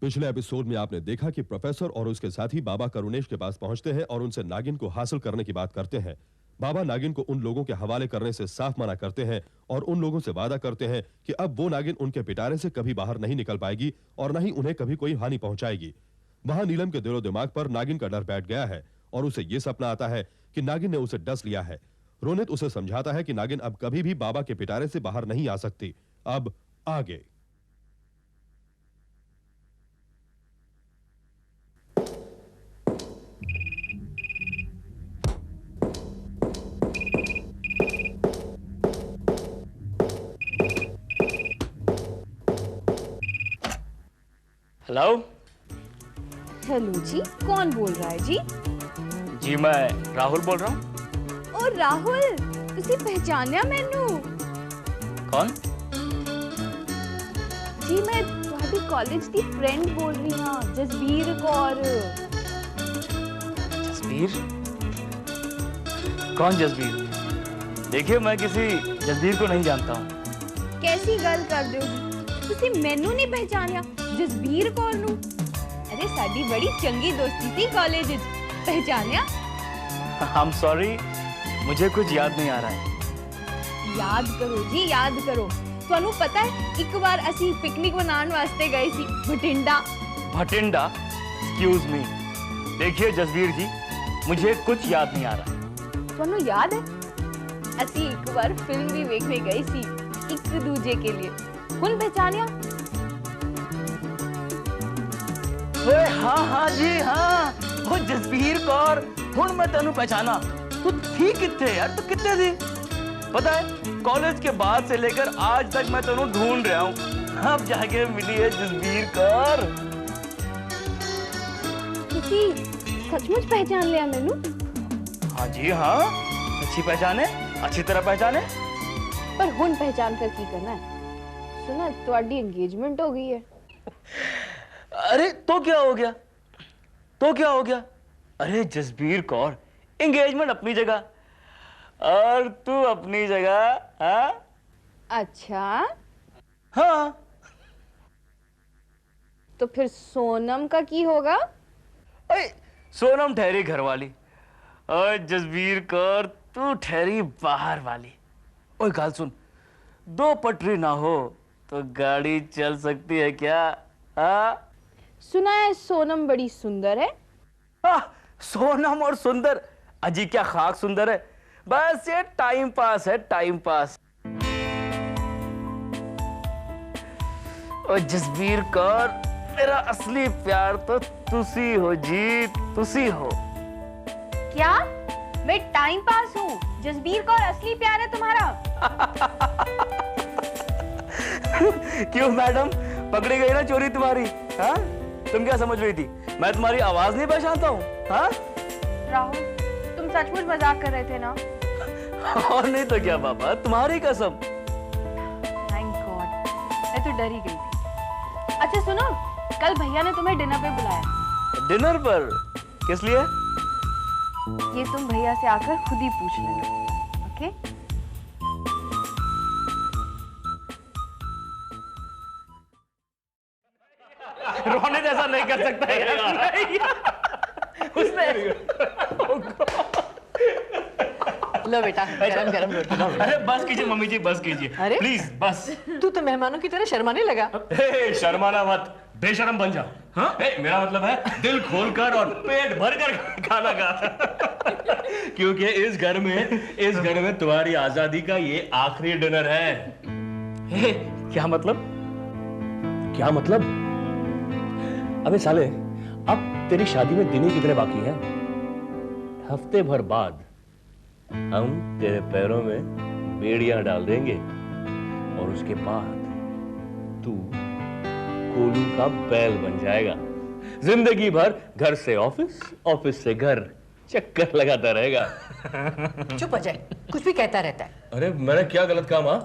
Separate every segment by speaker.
Speaker 1: पिछले एपिसोड में आपने देखा कि प्रोफेसर और उसके साथी बाबा करुणेश के पास पहुंचते हैं और उनसे नागिन को हासिल करने की बात करते हैं। बाबा नागिन को उन लोगों के हवाले करने से साफ मना करते हैं और उन लोगों से वादा करते हैं कि अब वो नागिन उनके पिटारे से कभी बाहर नहीं निकल पाएगी और न ही उन्हें कभी कोई हानि पहुंचाएगी। वहां नीलम के दिलो दिमाग पर नागिन का डर बैठ गया है और उसे ये सपना आता है कि नागिन ने उसे डस लिया है। रोनित उसे समझाता है कि नागिन अब कभी भी बाबा के पिटारे से बाहर नहीं आ सकती। अब आगे।
Speaker 2: हेलो।
Speaker 3: हेलो जी, कौन बोल रहा है जी?
Speaker 2: जी मैं राहुल बोल रहा हूँ।
Speaker 3: ओ राहुल, तुसी पहचानिया मैनू?
Speaker 2: कौन?
Speaker 3: जी मैं तुम्हारी कॉलेज की फ्रेंड बोल रही हाँ, जसबीर कौर।
Speaker 2: जसबीर? कौन जसबीर? देखिए मैं किसी जसबीर को नहीं जानता हूँ।
Speaker 3: कैसी गल कर दो जी? तुसी मैनू नहीं पहचानिया जसबीर कौर नू? अरे साडी बड़ी चंगी दोस्ती थी कॉलेज विच, पहचानिया?
Speaker 2: I'm sorry, मुझे कुछ याद नहीं आ रहा है।
Speaker 3: याद करो जी, याद करो। ਤੁਹਾਨੂੰ पता है एक बार असी पिकनिक मनाने वास्ते गए सी भटिंडा।
Speaker 2: भटिंडा? Excuse me। देखिए जसबीर जी, मुझे कुछ याद नहीं आ रहा है।
Speaker 3: ਤੁਹਾਨੂੰ याद है असी एक बार फिल्म भी देखने गए सी एक दूजे के लिए। हुन पहचानिया?
Speaker 2: ओए हाँ हाँ जी हाँ, वो जसबीर कौर। हुन मैं तेनू पहचाना। तू थी कित्थे यार? तू कित्थे थी? पता है कॉलेज के बाद से लेकर आज तक मैं तेनू ढूंढ रहा हूँ, अब जाके मिली है जसबीर कौर।
Speaker 3: तुसी सचमुच पहचान लिया मैनू?
Speaker 2: हाँ जी हाँ, अच्छी पहचाने, अच्छी तरह पहचाने।
Speaker 3: पर हुन पहचान कर की करना है? सुना तुम्हारी एंगेजमेंट हो गई है।
Speaker 2: अरे तो क्या हो गया? तो क्या हो गया? अरे जसबीर कौर, एंगेजमेंट अपनी जगह और तू अपनी जगह। हाँ?
Speaker 3: अच्छा
Speaker 2: हाँ।
Speaker 3: तो फिर सोनम का की होगा?
Speaker 2: अरे सोनम ठहरी घर वाली और जसबीर कौर तू ठहरी बाहर वाली। ओए गाल सुन, दो पटरी ना हो तो गाड़ी चल सकती है क्या? हाँ?
Speaker 3: सुना है सोनम बड़ी सुंदर है।
Speaker 2: सोनम और सुंदर, अजी क्या खाक सुंदर है, बस ये टाइम पास है, टाइम पास। और जसबीर कौर, मेरा असली प्यार तो तुसी हो जी, तुसी हो।
Speaker 3: क्या मैं टाइम पास हूँ? जसबीर कौर असली प्यार है तुम्हारा?
Speaker 2: क्यों मैडम, पकड़ी गई ना चोरी तुम्हारी? हाँ? तुम क्या समझ रही थी मैं तुम्हारी आवाज नहीं पहचानता हूँ? हाँ?
Speaker 3: राहुल, तुम सचमुच मजाक कर रहे थे ना?
Speaker 2: और नहीं तो क्या बाबा, तुम्हारी कसम।
Speaker 3: थैंक गॉड, मैं तो डर ही गई थी। अच्छा सुनो, कल भैया ने तुम्हें डिनर पे बुलाया।
Speaker 2: डिनर पर? किस लिए?
Speaker 3: ये तुम भैया से आकर खुद ही पूछ लेना। ओके?
Speaker 2: रोनित ऐसा नहीं कर सकता यार। उसने
Speaker 4: लो बेटा, गरम गरम रोटी।
Speaker 2: अरे बस कीजिए मम्मी जी, बस कीजिए प्लीज, बस।
Speaker 4: तू तो मेहमानों की तरह शर्माने लगा।
Speaker 2: शर्माना मत, बेशरम बन जा। हाँ? मेरा मतलब है दिल खोलकर और पेट भरकर खाना खा। क्योंकि इस घर में तुम्हारी आजादी का ये आखिरी डिनर है। क्या मतलब? क्या मतलब? अबे साले, अब तेरी शादी में दिन ही कितने बाकी हैं? हफ्ते भर बाद हम तेरे पैरों में बेड़ियां डाल देंगे और उसके बाद तू कोलू का बैल बन जाएगा। जिंदगी भर घर से ऑफिस, ऑफिस से घर चक्कर लगाता रहेगा।
Speaker 4: चुप हो जाए, कुछ भी कहता रहता है।
Speaker 2: अरे मैंने क्या गलत कहा माँ?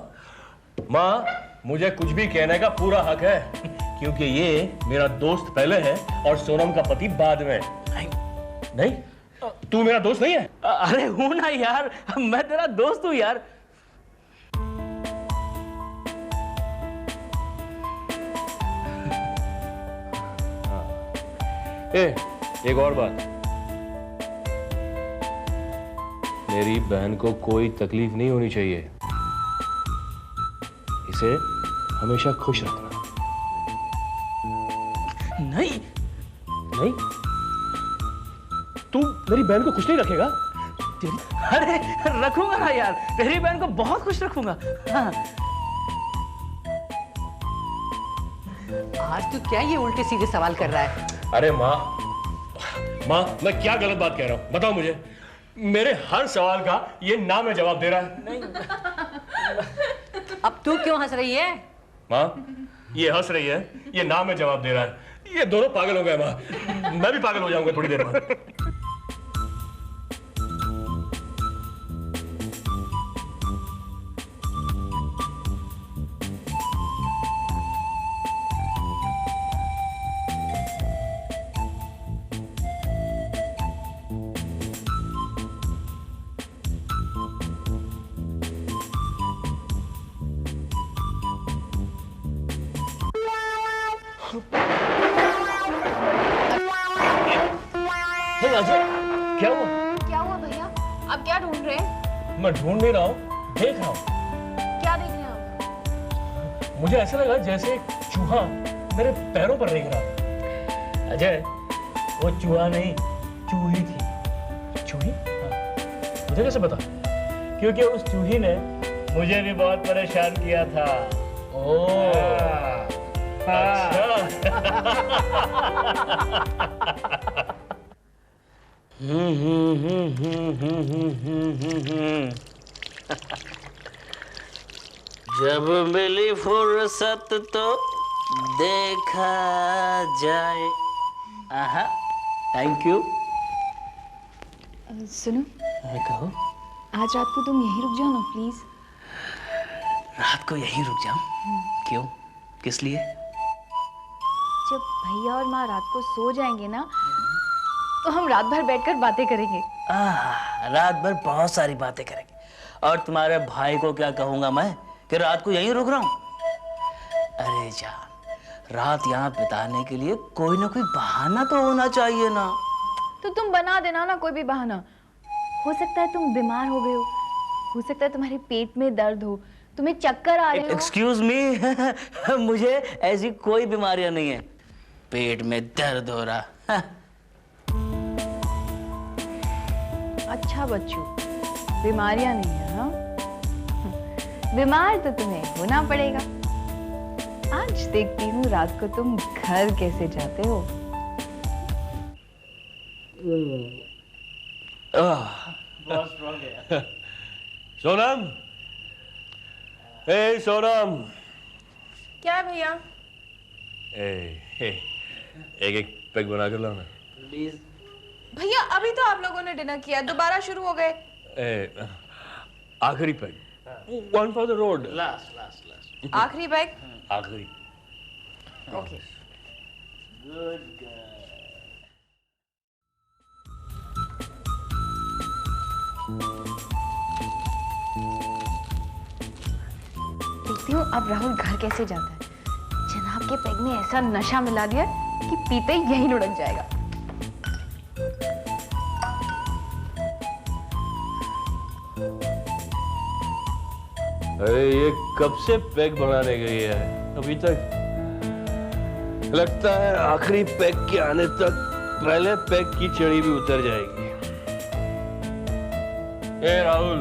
Speaker 2: माँ, मुझे कुछ भी कहने का पूरा हक है, क्योंकि ये मेरा दोस्त पहले है और सोनम का पति बाद में। नहीं? तू मेरा दोस्त नहीं है? अरे हूं ना यार, मैं तेरा दोस्त हूं यार। एक और बात, मेरी बहन को कोई तकलीफ नहीं होनी चाहिए, इसे हमेशा खुश रखना।
Speaker 4: नहीं
Speaker 2: नहीं, तू मेरी बहन को खुश नहीं रखेगा?
Speaker 5: अरे रखूंगा ना यार, तेरी बहन को बहुत खुश रखूंगा। हाँ।
Speaker 4: आज तू क्या ये उल्टे सीधे सवाल कर रहा है?
Speaker 2: अरे माँ, मैं क्या गलत बात कह रहा हूँ बताओ मुझे। मेरे हर सवाल का ये ना में जवाब दे रहा है।
Speaker 4: अब तू क्यों हंस रही है?
Speaker 2: माँ, ये हंस रही है, ये ना में जवाब दे रहा है। ये दोनों पागल हो गए माँ, मैं भी पागल हो जाऊंगा थोड़ी देर बाद। अजय, क्या हुआ?
Speaker 3: क्या हुआ भैया? आप क्या ढूंढ रहे हैं?
Speaker 2: मैं ढूंढ नहीं रहा हूँ, देख रहा हूँ।
Speaker 3: क्या देख रहे हैं आप?
Speaker 2: मुझे ऐसा लगा जैसे एक चूहा मेरे पैरों पर रेंग रहा था। अजय, वो चूहा नहीं, चूही थी। चूही? हाँ। मुझे कैसे पता? क्योंकि उस चूही ने मुझे भी बहुत परेशान किया था। ओह, अच्छा।
Speaker 5: जब मिली फुर्सत तो देखा जाए। आहा, थैंक यू।
Speaker 3: सुनो,
Speaker 5: कहो।
Speaker 3: आज रात को तुम यहीं रुक जाओ ना प्लीज।
Speaker 5: रात को यहीं रुक जाऊं? क्यों? किस लिए?
Speaker 3: जब भैया और माँ रात को सो जाएंगे ना, तो हम रात भर बैठकर बातें करेंगे।
Speaker 5: रात भर बहुत सारी बातें करेंगे। और तुम्हारे भाई को क्या कहूंगा मैं कि रात को यहीं रुक रहा हूं? अरे जान, रात यहाँ बिताने के लिए कोई ना कोई बहाना तो होना चाहिए ना।
Speaker 3: तो तुम बना देना ना कोई भी बहाना। हो सकता है तुम बीमार हो गए हो सकता है तुम्हारे पेट में दर्द हो, तुम्हें चक्कर आ रहे हो।
Speaker 5: एक्सक्यूज मी, मुझे ऐसी कोई बीमारियां नहीं है। पेट में दर्द हो रहा।
Speaker 3: अच्छा बच्चू, बीमारियां नहीं है हाँ? बीमार तो तुम्हें होना पड़ेगा। आज देखती हूँ रात को तुम घर कैसे जाते हो।
Speaker 2: सोनम, ए सोनम।
Speaker 3: क्या है भैया?
Speaker 2: एक एक पैक बना कर लाओ ना
Speaker 5: प्लीज।
Speaker 3: भैया अभी तो आप लोगों ने डिनर किया, दोबारा शुरू हो गए।
Speaker 2: आखिरी pack, one for the road.
Speaker 5: Last.
Speaker 3: आखिरी बैग?
Speaker 2: आखिरी।
Speaker 3: ओके।
Speaker 5: Good girl.
Speaker 3: देखती हूँ अब राहुल घर कैसे जाता है। जनाब के पैग ने ऐसा नशा मिला दिया कि पीते ही यही लुढ़क जाएगा।
Speaker 2: अरे ये कब से पैक बनाने गई है, अभी तक? लगता है आखिरी पैक के आने तक पहले पैक की चढ़ी भी उतर जाएगी। ए राहुल।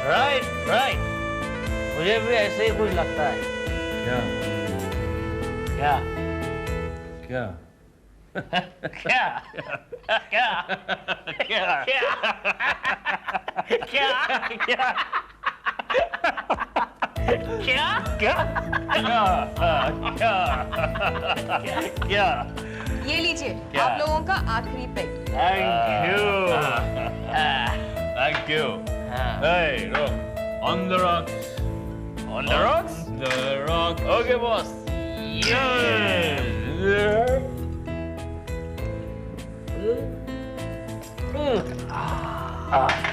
Speaker 5: राइट। मुझे भी ऐसे ही कुछ लगता है।
Speaker 2: क्या?
Speaker 5: क्या?
Speaker 2: क्या?
Speaker 5: क्या? क्या? क्या? क्या? क्या?
Speaker 3: ये लीजिए आप लोगों का आखिरी peg.
Speaker 2: Thank you. Hey, look. On the rocks.
Speaker 5: On the rocks?
Speaker 2: The rocks.
Speaker 5: Okay, boss.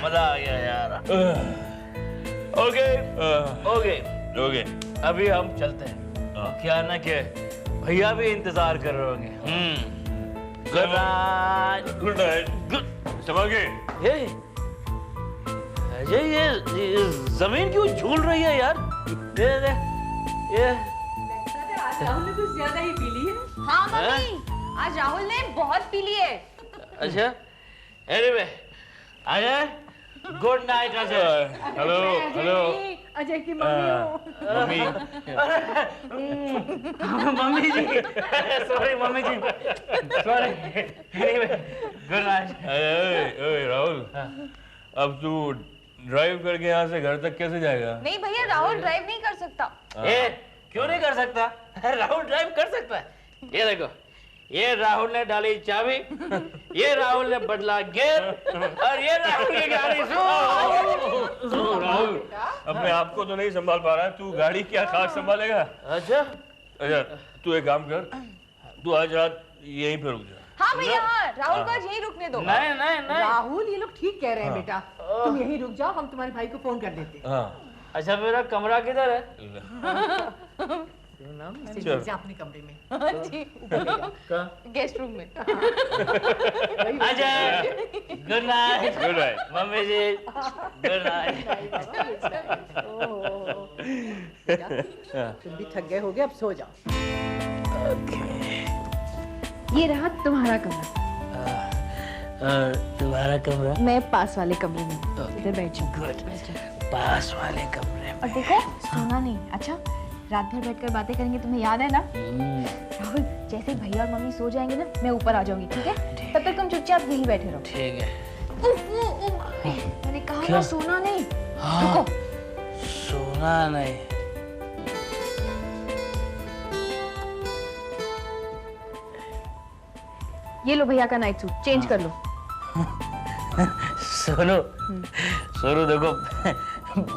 Speaker 5: मजा आ गया यार। ओके। अभी हम चलते हैं। क्या ना कि भैया भी इंतजार कर रहे होंगे। Good night.
Speaker 2: Good night. संभाल के।
Speaker 5: अजय ये जमीन क्यों झूल रही है यार? ये
Speaker 4: राहुल ने कुछ ज्यादा ही पी ली है।
Speaker 3: हाँ मम्मी, आज राहुल ने बहुत पी ली है।
Speaker 5: अच्छा anyway Ajay good night Ajay.
Speaker 2: Hello hello
Speaker 4: Ajay की मम्मी हो।
Speaker 2: मम्मी।
Speaker 5: मम्मी जी सॉरी मम्मी जी सॉरी। Anyway good night.
Speaker 2: ओए राहुल, अब तू ड्राइव करके यहाँ से घर तक कैसे जाएगा?
Speaker 3: नहीं भैया, राहुल ड्राइव नहीं कर सकता।
Speaker 5: क्यों नहीं कर सकता? राहुल ड्राइव कर सकता है। ये देखो, ये राहुल ने डाली चाबी, ये राहुल ने बदला गियर और ये राहुल की गाड़ी
Speaker 2: राहुल अपने आप को तो नहीं संभाल पा रहा है, तू गाड़ी क्या खास संभालेगा?
Speaker 5: अच्छा
Speaker 2: अच्छा तू एक काम कर, तू आज रात यहीं पे रुक जा।
Speaker 3: हाँ भैया, हाँ, राहुल को आज यहीं रुकने दो।
Speaker 5: नहीं नहीं नहीं।
Speaker 4: राहुल ये लोग ठीक कह रहे हैं बेटा, तुम यहीं रुक जाओ, हम तुम्हारे भाई को फोन कर देते हैं।
Speaker 2: हाँ
Speaker 5: अच्छा मेरा कमरा किधर है?
Speaker 4: अपने कमरे में।
Speaker 3: जी, गेस्ट रूम में।
Speaker 5: Ajay good night.
Speaker 2: Good night.
Speaker 5: Mummy ji good night.
Speaker 4: तुम भी थक गए होगे, अब सो जाओ।
Speaker 3: ये रहा तुम्हारा कमरा।
Speaker 5: तुम्हारा कमरा?
Speaker 3: मैं पास वाले कमरे में इधर बैठ जाऊँ।
Speaker 5: गुड। पास वाले कमरे में।
Speaker 3: और देखो, सोना नहीं। अच्छा, रात भर बैठकर बातें करेंगे, तुम्हें याद है ना? राहुल, जैसे भैया और मम्मी सो जाएंगे ना, मैं ऊपर आ जाऊंगी, ठीक है? तब तक तुम चुपचाप यहीं बैठे रहो।
Speaker 5: ठीक है।
Speaker 3: मैंने कहा ना, सोना नहीं। रुको।
Speaker 5: सोना नहीं।
Speaker 3: ये लो भैया का नाइट सूट, चेंज कर लो।
Speaker 5: सोनू सोनू देखो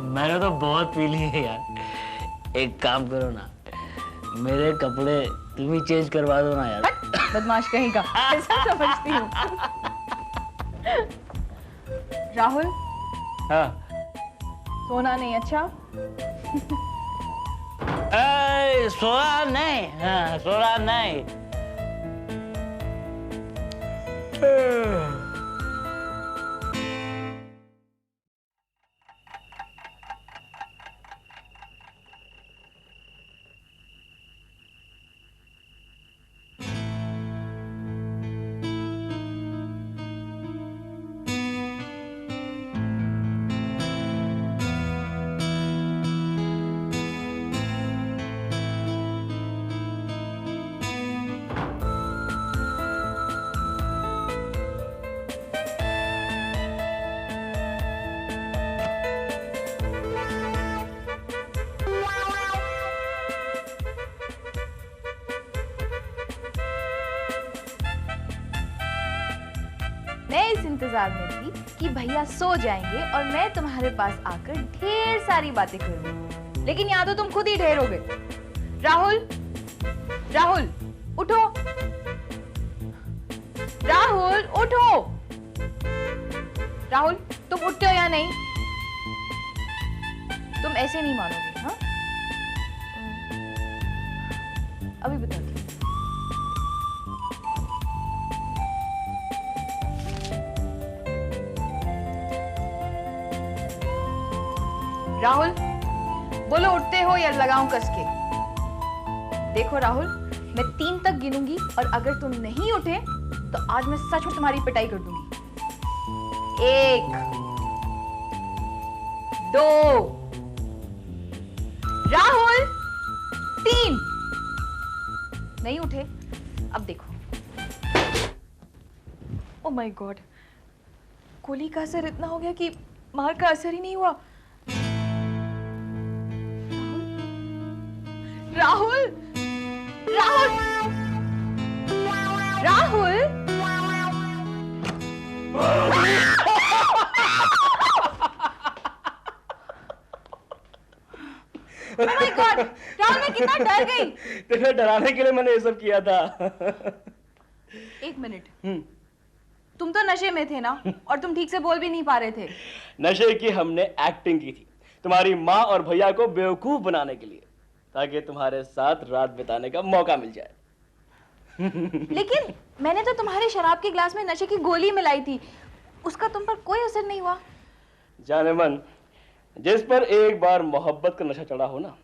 Speaker 5: मैंने तो बहुत पी ली है यार, एक काम करो ना, मेरे कपड़े तुम ही चेंज करवा दो ना यार।
Speaker 3: बदमाश कहीं का, ऐसा समझती हूँ। राहुल।
Speaker 5: हाँ
Speaker 3: सोना नहीं। अच्छा
Speaker 5: सोना नहीं। हाँ सोना नहीं।
Speaker 3: मैं इस इंतजार में थी कि भैया सो जाएंगे और मैं तुम्हारे पास आकर ढेर सारी बातें करूंगी, लेकिन यहाँ तो तुम खुद ही ढेर हो गए। राहुल, राहुल उठो, राहुल उठो। राहुल, तुम उठते हो या नहीं? तुम ऐसे नहीं मानोगे। हाँ, अभी बताती हूँ। राहुल, बोलो उठते हो या लगाऊं कस के? देखो राहुल, मैं 3 तक गिनूंगी और अगर तुम नहीं उठे तो आज मैं सच में तुम्हारी पिटाई कर दूंगी। 1 2 राहुल 3। नहीं उठे? अब देखो। ओह माय गॉड, गोली का असर इतना हो गया कि मार का असर ही नहीं हुआ। Rahul, Rahul, Rahul, Oh my God! Rahul, मैं कितना डर गई।
Speaker 2: तेरे डराने के लिए मैंने ये सब किया था।
Speaker 3: 1 मिनट, तुम तो नशे में थे ना, और तुम ठीक से बोल भी नहीं पा रहे थे।
Speaker 2: नशे की हमने एक्टिंग की थी तुम्हारी माँ और भैया को बेवकूफ बनाने के लिए, ताकि तुम्हारे साथ रात बिताने का मौका मिल जाए।
Speaker 3: लेकिन मैंने तो तुम्हारे शराब के ग्लास में नशे की गोली मिलाई थी, उसका तुम पर कोई असर नहीं हुआ।
Speaker 2: जाने मन, जिस पर एक बार मोहब्बत का नशा चढ़ा हो ना,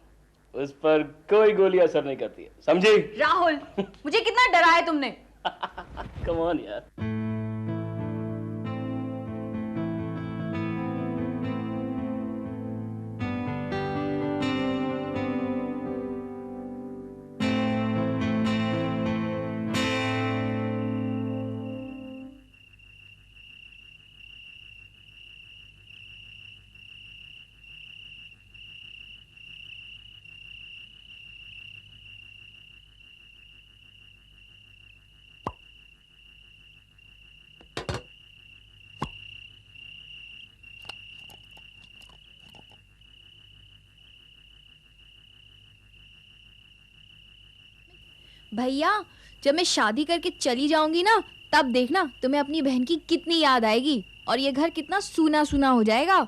Speaker 2: उस पर कोई गोली असर नहीं करती है, समझी?
Speaker 3: राहुल, मुझे कितना डराया तुमने।
Speaker 2: कम ऑन यार।
Speaker 6: भैया, जब मैं शादी करके चली जाऊंगी ना, तब देखना तुम्हें अपनी बहन की कितनी याद आएगी और ये घर कितना सूना सूना हो जाएगा।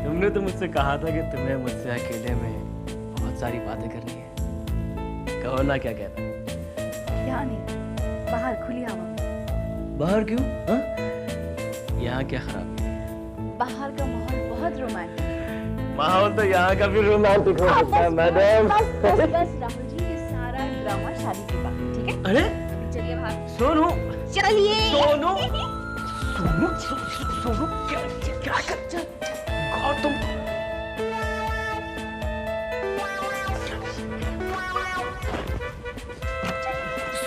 Speaker 2: तुमने तो मुझसे कहा था कि तुम्हें मुझसे अकेले में बहुत सारी बातें करनी है। कहो ना, क्या कहना?
Speaker 3: यहाँ नहीं, बाहर खुली हवा में।
Speaker 2: बाहर क्यों? हाँ? यहाँ क्या खराबी है?
Speaker 3: बाहर का माहौल बहुत रोमांटिक है।
Speaker 2: माहौल तो यहाँ का भी रोमांटिक हो सकता है मैडम।
Speaker 3: बस राहुल जी, ये सारा ड्रामा शादी के बाद, ठीक है?
Speaker 2: अरे
Speaker 3: चलिए बाहर।
Speaker 2: सोनू,
Speaker 3: चलिए।
Speaker 2: सोनू, सोनू, सोनू, क्या क्या कर? तुम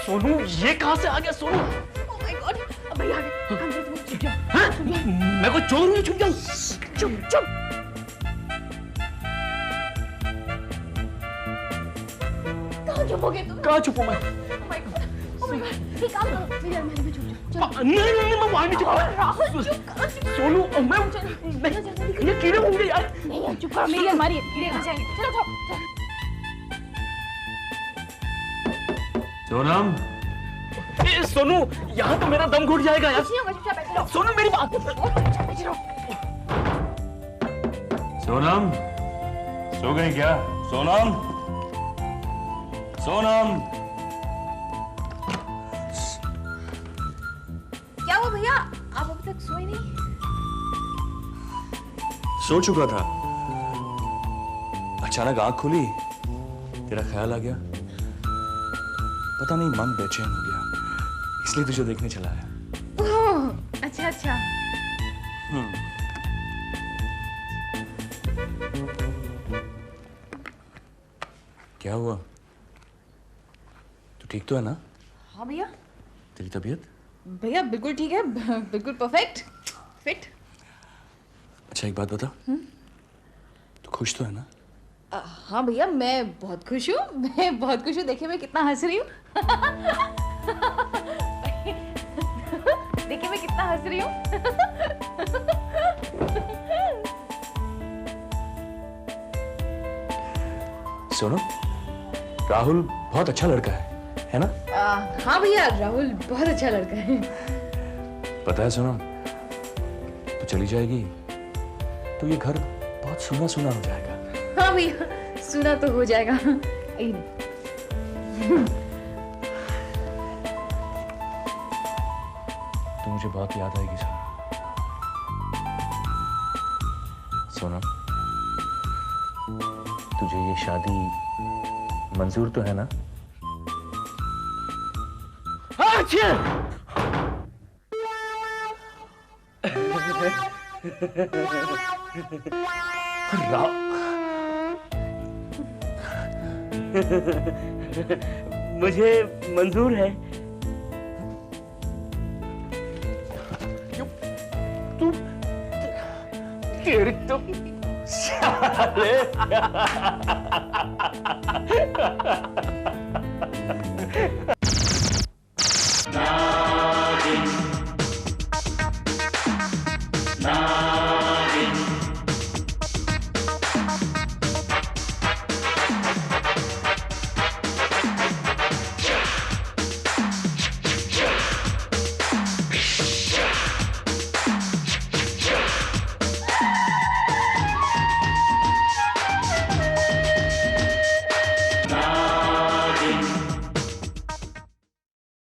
Speaker 2: सोनू, ये कहाँ से आ गया सोनू?
Speaker 3: Oh my God, अब भैया आ गए। कम से कम चुप जाओ।
Speaker 2: हाँ? मैं कोई चोर हूँ, छुप जाऊँ?
Speaker 3: चुप। कहाँ छुप हो गए तुम?
Speaker 2: कहाँ छुपूं मैं?
Speaker 3: Oh my God, एक काम करो, मेरी अलमारी में छुप जाओ।
Speaker 2: नहीं, मैं वहाँ नहीं छुपूंगा।
Speaker 3: राहुल, चुप करो।
Speaker 2: सोनू, मैं ये कीड़े होंगे यार।
Speaker 3: नहीं, चुप करो, मेरी अलमारी है, कीड़े कहाँ जाएंगे? चलो।
Speaker 2: सोनम, सोनू, यहाँ तो मेरा दम घुट जाएगा यार।
Speaker 3: कुछ नहीं होगा, चुपचाप बैठे रहो।
Speaker 2: सोनम, मेरी बात।
Speaker 3: चुपचाप बैठे रहो।
Speaker 2: सोनम, सो गई क्या? सोनम, सोनम।
Speaker 3: क्या हुआ भैया, आप अभी तक सोए नहीं?
Speaker 7: सो चुका था, अचानक आंख खुली, तेरा ख्याल आ गया। पता नहीं, मन बेचैन हो गया, इसलिए तुझे देखने चला आया।
Speaker 3: ओह, अच्छा।
Speaker 7: क्या हुआ? तू ठीक तो है ना?
Speaker 3: हाँ भैया।
Speaker 7: तेरी तबीयत?
Speaker 3: भैया बिल्कुल ठीक है, बिल्कुल परफेक्ट, फिट।
Speaker 7: अच्छा, एक बात बता, तू खुश तो है ना?
Speaker 3: हाँ भैया, मैं बहुत खुश हूँ। देखिए मैं कितना हंस रही हूँ। देखिए मैं कितना हंस रही हूँ।
Speaker 7: सुनो, राहुल बहुत अच्छा लड़का है ना?
Speaker 3: हाँ भैया, राहुल बहुत अच्छा लड़का है।
Speaker 7: पता है सोनम, तू चली जाएगी तो ये घर बहुत सूना सूना हो जाएगा।
Speaker 3: हाँ भैया, सुना तो हो जाएगा।
Speaker 7: तो मुझे बहुत याद आएगी सोनम। तुझे ये शादी मंजूर तो है ना?
Speaker 2: मुझे मंजूर है। तू तेरी तो साले